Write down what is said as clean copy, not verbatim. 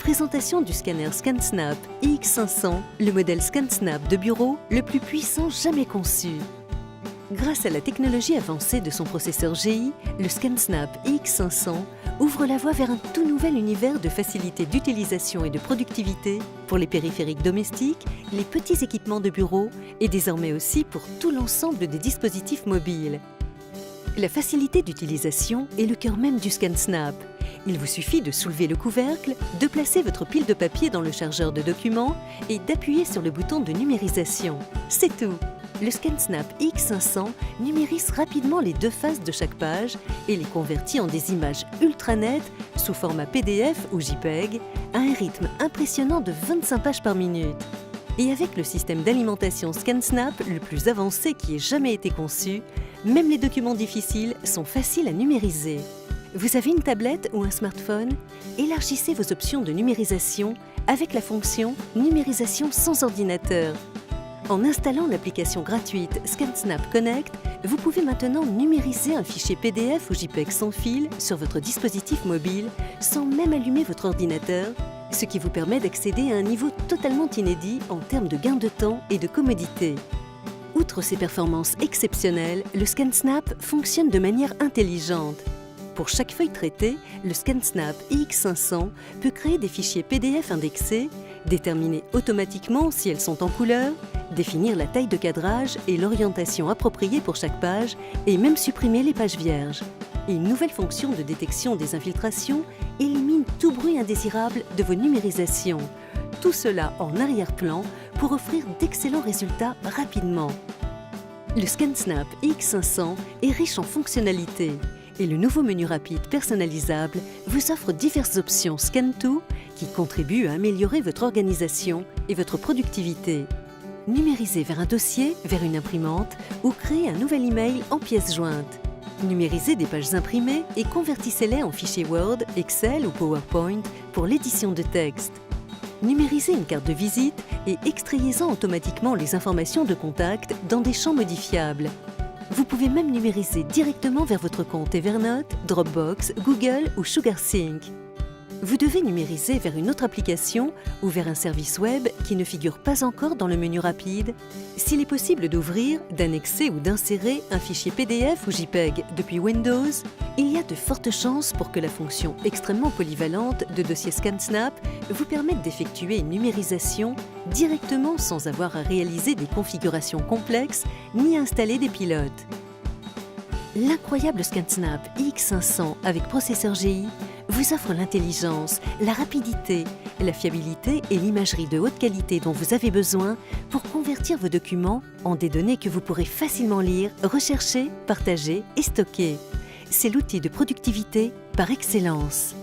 Présentation du scanner ScanSnap iX500, le modèle ScanSnap de bureau le plus puissant jamais conçu. Grâce à la technologie avancée de son processeur GI, le ScanSnap iX500 ouvre la voie vers un tout nouvel univers de facilité d'utilisation et de productivité pour les périphériques domestiques, les petits équipements de bureau et désormais aussi pour tout l'ensemble des dispositifs mobiles. La facilité d'utilisation est le cœur même du ScanSnap. Il vous suffit de soulever le couvercle, de placer votre pile de papier dans le chargeur de documents et d'appuyer sur le bouton de numérisation. C'est tout! Le ScanSnap iX500 numérise rapidement les deux faces de chaque page et les convertit en des images ultra nettes sous format PDF ou JPEG à un rythme impressionnant de 25 pages par minute. Et avec le système d'alimentation ScanSnap le plus avancé qui ait jamais été conçu, même les documents difficiles sont faciles à numériser. Vous avez une tablette ou un smartphone? Élargissez vos options de numérisation avec la fonction « Numérisation sans ordinateur ». En installant l'application gratuite ScanSnap Connect, vous pouvez maintenant numériser un fichier PDF ou JPEG sans fil sur votre dispositif mobile sans même allumer votre ordinateur, ce qui vous permet d'accéder à un niveau totalement inédit en termes de gain de temps et de commodité. Outre ses performances exceptionnelles, le ScanSnap fonctionne de manière intelligente. Pour chaque feuille traitée, le ScanSnap iX500 peut créer des fichiers PDF indexés, déterminer automatiquement si elles sont en couleur, définir la taille de cadrage et l'orientation appropriée pour chaque page et même supprimer les pages vierges. Et une nouvelle fonction de détection des infiltrations élimine tout bruit indésirable de vos numérisations. Tout cela en arrière-plan pour offrir d'excellents résultats rapidement. Le ScanSnap iX500 est riche en fonctionnalités et le nouveau menu rapide personnalisable vous offre diverses options Scan To qui contribuent à améliorer votre organisation et votre productivité. Numérisez vers un dossier, vers une imprimante ou créez un nouvel email en pièces jointes. Numérisez des pages imprimées et convertissez-les en fichiers Word, Excel ou PowerPoint pour l'édition de texte. Numérisez une carte de visite et extrayez-en automatiquement les informations de contact dans des champs modifiables. Vous pouvez même numériser directement vers votre compte Evernote, Dropbox, Google ou SugarSync. Vous devez numériser vers une autre application ou vers un service web qui ne figure pas encore dans le menu rapide. S'il est possible d'ouvrir, d'annexer ou d'insérer un fichier PDF ou JPEG depuis Windows, il y a de fortes chances pour que la fonction extrêmement polyvalente de dossier ScanSnap vous permette d'effectuer une numérisation directement sans avoir à réaliser des configurations complexes ni installer des pilotes. L'incroyable ScanSnap iX500 avec processeur GI vous offre l'intelligence, la rapidité, la fiabilité et l'imagerie de haute qualité dont vous avez besoin pour convertir vos documents en des données que vous pourrez facilement lire, rechercher, partager et stocker. C'est l'outil de productivité par excellence.